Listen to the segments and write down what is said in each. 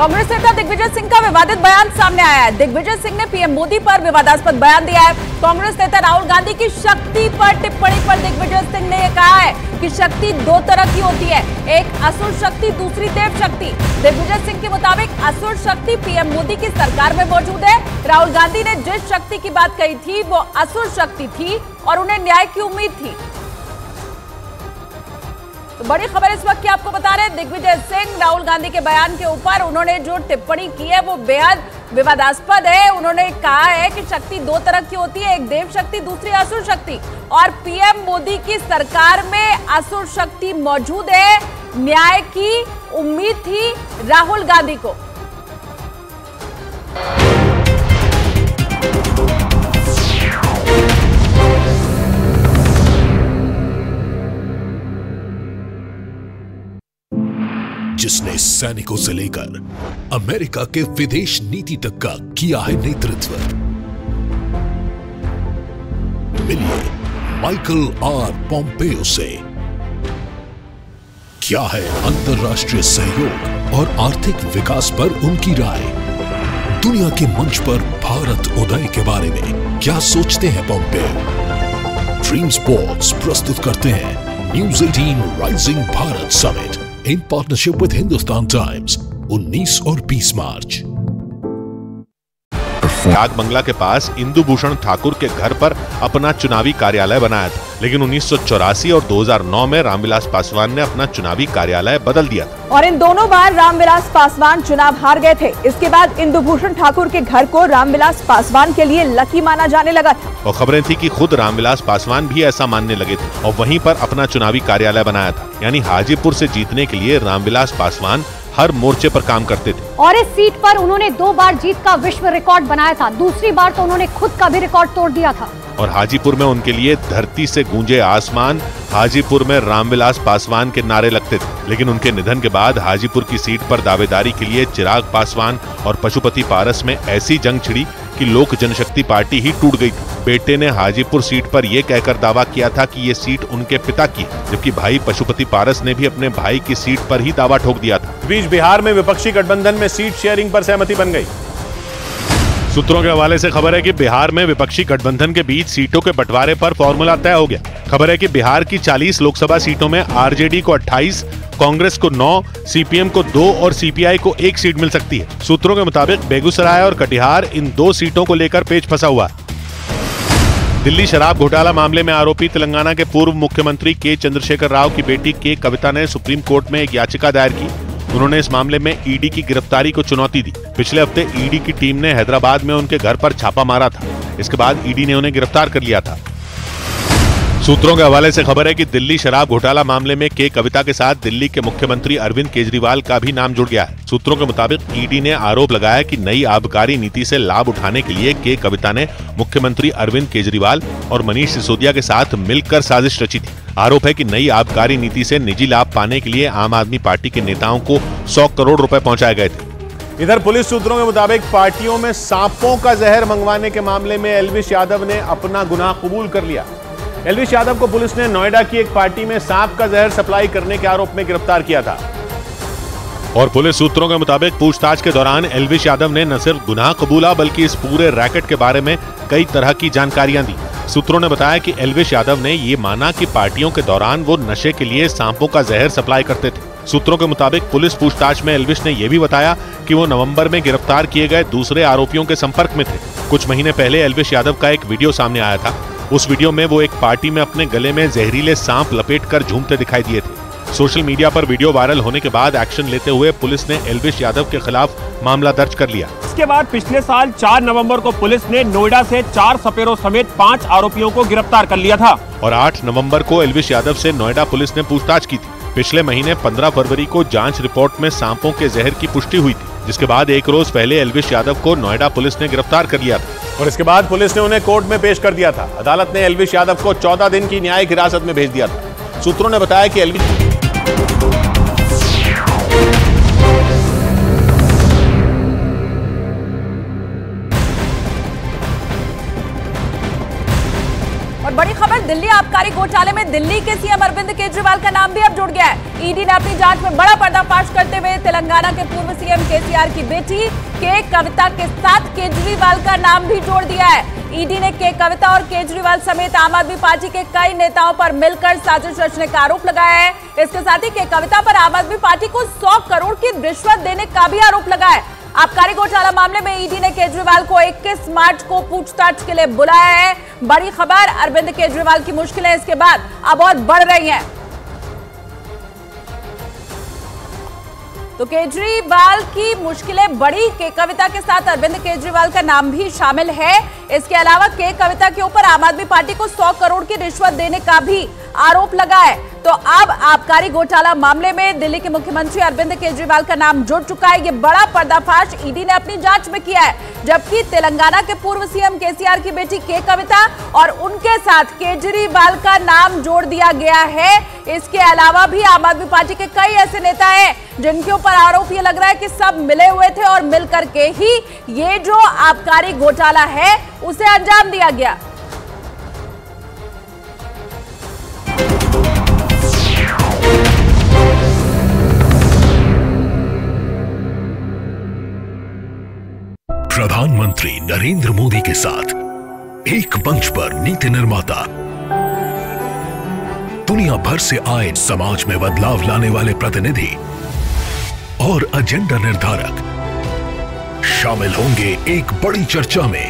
कांग्रेस नेता दिग्विजय सिंह का विवादित बयान सामने आया है। दिग्विजय सिंह ने पीएम मोदी पर विवादास्पद बयान दिया है। कांग्रेस नेता राहुल गांधी की शक्ति पर टिप्पणी पर दिग्विजय सिंह ने यह कहा है कि शक्ति दो तरह की होती है, एक असुर शक्ति, दूसरी देव शक्ति। दिग्विजय सिंह के मुताबिक असुर शक्ति पीएम मोदी की सरकार में मौजूद है। राहुल गांधी ने जिस शक्ति की बात कही थी वो असुर शक्ति थी और उन्हें न्याय की उम्मीद थी। तो बड़ी खबर इस वक्त की आपको बता रहे हैं, दिग्विजय सिंह राहुल गांधी के बयान के ऊपर उन्होंने जो टिप्पणी की है वो बेहद विवादास्पद है। उन्होंने कहा है कि शक्ति दो तरह की होती है, एक देव शक्ति, दूसरी असुर शक्ति, और पीएम मोदी की सरकार में असुर शक्ति मौजूद है। न्याय की उम्मीद थी राहुल गांधी को। जिसने सैनिकों से लेकर अमेरिका के विदेश नीति तक का किया है नेतृत्व, मिलिए माइकल आर पॉम्पेयो से। क्या है अंतर्राष्ट्रीय सहयोग और आर्थिक विकास पर उनकी राय? दुनिया के मंच पर भारत उदय के बारे में क्या सोचते हैं पॉम्पेयो? ड्रीम स्पोर्ट्स प्रस्तुत करते हैं news 18 rising Bharat summit in partnership with Hindustan times 19 और 20 मार्च। डाक बंगला के पास इंदु भूषण ठाकुर के घर पर अपना चुनावी कार्यालय बनाया था, लेकिन 1984 और 2009 में रामविलास पासवान ने अपना चुनावी कार्यालय बदल दिया था और इन दोनों बार रामविलास पासवान चुनाव हार गए थे। इसके बाद इंदु भूषण ठाकुर के घर को रामविलास पासवान के लिए लकी माना जाने लगा था और खबरें थी कि खुद रामविलास पासवान भी ऐसा मानने लगे थे और वहीं पर अपना चुनावी कार्यालय बनाया था। यानी हाजीपुर से जीतने के लिए रामविलास पासवान हर मोर्चे पर काम करते थे और इस सीट पर उन्होंने 2 बार जीत का विश्व रिकॉर्ड बनाया था। दूसरी बार तो उन्होंने खुद का भी रिकॉर्ड तोड़ दिया था। और हाजीपुर में उनके लिए धरती से गूंजे आसमान, हाजीपुर में रामविलास पासवान के नारे लगते थे। लेकिन उनके निधन के बाद हाजीपुर की सीट पर दावेदारी के लिए चिराग पासवान और पशुपति पारस में ऐसी जंग छिड़ी कि लोक जनशक्ति पार्टी ही टूट गई थी। बेटे ने हाजीपुर सीट पर यह कहकर दावा किया था कि ये सीट उनके पिता की, जबकि भाई पशुपति पारस ने भी अपने भाई की सीट पर ही दावा ठोक दिया था। इस बीच बिहार में विपक्षी गठबंधन में सीट शेयरिंग पर सहमति बन गई। सूत्रों के हवाले से खबर है कि बिहार में विपक्षी गठबंधन के बीच सीटों के बंटवारे पर फॉर्मूला तय हो गया। खबर है कि बिहार की 40 लोकसभा सीटों में आरजेडी को 28, कांग्रेस को 9, सीपीएम को 2 और सीपीआई को 1 सीट मिल सकती है। सूत्रों के मुताबिक बेगूसराय और कटिहार इन 2 सीटों को लेकर पेच फंसा हुआ है। दिल्ली शराब घोटाला मामले में आरोपी तेलंगाना के पूर्व मुख्यमंत्री के चंद्रशेखर राव की बेटी के कविता ने सुप्रीम कोर्ट में एक याचिका दायर की। उन्होंने इस मामले में ईडी की गिरफ्तारी को चुनौती दी। पिछले हफ्ते ईडी की टीम ने हैदराबाद में उनके घर पर छापा मारा था। इसके बाद ईडी ने उन्हें गिरफ्तार कर लिया था। सूत्रों के हवाले से खबर है कि दिल्ली शराब घोटाला मामले में के कविता के साथ दिल्ली के मुख्यमंत्री अरविंद केजरीवाल का भी नाम जुड़ गया है। सूत्रों के मुताबिक ईडी ने आरोप लगाया कि नई आबकारी नीति से लाभ उठाने के लिए के कविता ने मुख्यमंत्री अरविंद केजरीवाल और मनीष सिसोदिया के साथ मिलकर साजिश रची थी। आरोप है कि नई आबकारी नीति से निजी लाभ पाने के लिए आम आदमी पार्टी के नेताओं को 100 करोड़ रुपए पहुंचाए गए थे। इधर पुलिस सूत्रों के मुताबिक पार्टियों में सांपों का जहर मंगवाने के मामले में एल्विश यादव ने अपना गुनाह कबूल कर लिया। एल्विश यादव को पुलिस ने नोएडा की एक पार्टी में सांप का जहर सप्लाई करने के आरोप में गिरफ्तार किया था। और पुलिस सूत्रों के मुताबिक पूछताछ के दौरान एल्विश यादव ने न सिर्फ गुनाह कबूला बल्कि इस पूरे रैकेट के बारे में कई तरह की जानकारियां दी। सूत्रों ने बताया कि एल्विश यादव ने ये माना कि पार्टियों के दौरान वो नशे के लिए सांपों का जहर सप्लाई करते थे। सूत्रों के मुताबिक पुलिस पूछताछ में एल्विश ने यह भी बताया कि वो नवंबर में गिरफ्तार किए गए दूसरे आरोपियों के संपर्क में थे। कुछ महीने पहले एल्विश यादव का एक वीडियो सामने आया था। उस वीडियो में वो एक पार्टी में अपने गले में जहरीले सांप लपेटकर झूमते दिखाई दिए थे। सोशल मीडिया पर वीडियो वायरल होने के बाद एक्शन लेते हुए पुलिस ने एल्विश यादव के खिलाफ मामला दर्ज कर लिया। इसके बाद पिछले साल 4 नवंबर को पुलिस ने नोएडा से 4 सपेरों समेत 5 आरोपियों को गिरफ्तार कर लिया था और 8 नवंबर को एल्विश यादव से नोएडा पुलिस ने पूछताछ की थी। पिछले महीने 15 फरवरी को जांच रिपोर्ट में सांपों के जहर की पुष्टि हुई थी, जिसके बाद एक रोज पहले एल्विश यादव को नोएडा पुलिस ने गिरफ्तार कर लिया था और इसके बाद पुलिस ने उन्हें कोर्ट में पेश कर दिया था। अदालत ने एल्विश यादव को 14 दिन की न्यायिक हिरासत में भेज दिया था। सूत्रों ने बताया कि एल्विश और बड़ी खबर, दिल्ली आबकारी घोटाले में दिल्ली के सीएम अरविंद केजरीवाल का नाम भी अब जुड़ गया है। ईडी ने अपनी जांच में बड़ा पर्दाफाश करते हुए तेलंगाना के पूर्व सीएम केसीआर की बेटी के कविता के साथ केजरीवाल का नाम भी जोड़ दिया है। ईडी ने के कविता और केजरीवाल समेत आम आदमी पार्टी के कई नेताओं पर मिलकर साजिश रचने का आरोप लगाया है। इसके साथ ही के कविता पर आम आदमी पार्टी को 100 करोड़ की रिश्वत देने का भी आरोप लगा है। आबकारी घोटाला मामले में ईडी ने केजरीवाल को 21 मार्च को पूछताछ के लिए बुलाया है। बड़ी खबर, अरविंद केजरीवाल की मुश्किलें इसके बाद अब और बढ़ रही हैं। तो केजरीवाल की मुश्किलें बढ़ी, के कविता के साथ अरविंद केजरीवाल का नाम भी शामिल है। इसके अलावा के कविता के ऊपर आम आदमी पार्टी को 100 करोड़ की रिश्वत देने का भी आरोप लगा है। तो अब आबकारी घोटाला मामले में दिल्ली के मुख्यमंत्री अरविंद केजरीवाल का नाम जुड़ चुका है। ये बड़ा पर्दाफाश ईडी ने अपनी जांच में किया है, जबकि तेलंगाना के पूर्व सीएम केसीआर की बेटी के कविता और उनके साथ केजरीवाल का नाम जोड़ दिया गया है। इसके अलावा भी आम आदमी पार्टी के कई ऐसे नेता हैं जिनके ऊपर आरोप ये लग रहा है कि सब मिले हुए थे और मिलकर के ही ये जो आबकारी घोटाला है उसे अंजाम दिया गया। प्रधानमंत्री नरेंद्र मोदी के साथ एक मंच पर नीति निर्माता, दुनिया भर से आए समाज में बदलाव लाने वाले प्रतिनिधि और एजेंडा निर्धारक शामिल होंगे एक बड़ी चर्चा में।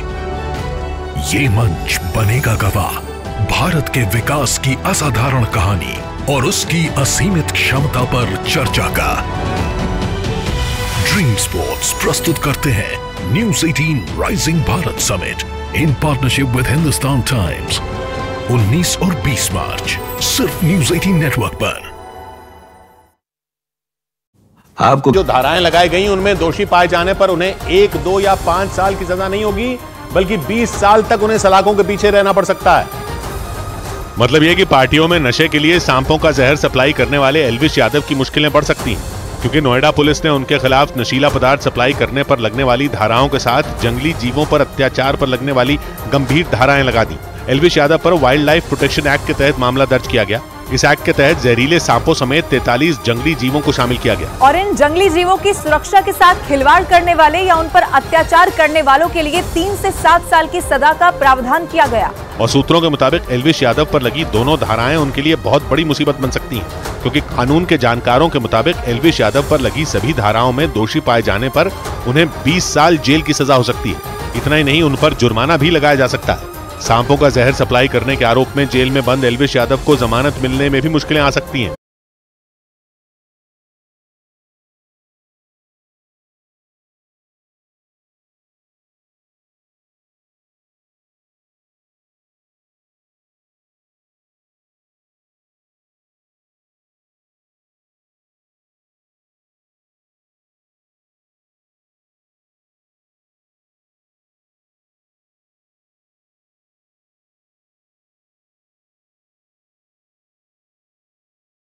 ये मंच बनेगा गवाह भारत के विकास की असाधारण कहानी और उसकी असीमित क्षमता पर चर्चा का। ड्रीम स्पोर्ट्स प्रस्तुत करते हैं news 18 rising Bharat summit in partnership with Hindustan times 19 और 20 मार्च सिर्फ न्यूज़ 18 नेटवर्क पर। आपको जो धाराएं लगाई गई उनमें दोषी पाए जाने पर उन्हें 1, 2 या 5 साल की सजा नहीं होगी, बल्कि 20 साल तक उन्हें सलाखों के पीछे रहना पड़ सकता है। मतलब यह कि पार्टियों में नशे के लिए सांपों का जहर सप्लाई करने वाले एल्विश यादव की मुश्किलें बढ़ सकती हैं, क्योंकि नोएडा पुलिस ने उनके खिलाफ नशीला पदार्थ सप्लाई करने पर लगने वाली धाराओं के साथ जंगली जीवों पर अत्याचार पर लगने वाली गंभीर धाराएं लगा दी। एल्विश यादव पर वाइल्ड लाइफ प्रोटेक्शन एक्ट के तहत मामला दर्ज किया गया। इस एक्ट के तहत जहरीले सांपों समेत 43 जंगली जीवों को शामिल किया गया और इन जंगली जीवों की सुरक्षा के साथ खिलवाड़ करने वाले या उन पर अत्याचार करने वालों के लिए 3 से 7 साल की सजा का प्रावधान किया गया। और सूत्रों के मुताबिक एल्विश यादव पर लगी दोनों धाराएं उनके लिए बहुत बड़ी मुसीबत बन सकती हैं, क्योंकि कानून के जानकारों के मुताबिक एल्विश यादव पर लगी सभी धाराओं में दोषी पाए जाने पर उन्हें 20 साल जेल की सजा हो सकती है। इतना ही नहीं, उन पर जुर्माना भी लगाया जा सकता है। सांपों का जहर सप्लाई करने के आरोप में जेल में बंद एल्विश यादव को जमानत मिलने में भी मुश्किलें आ सकती हैं।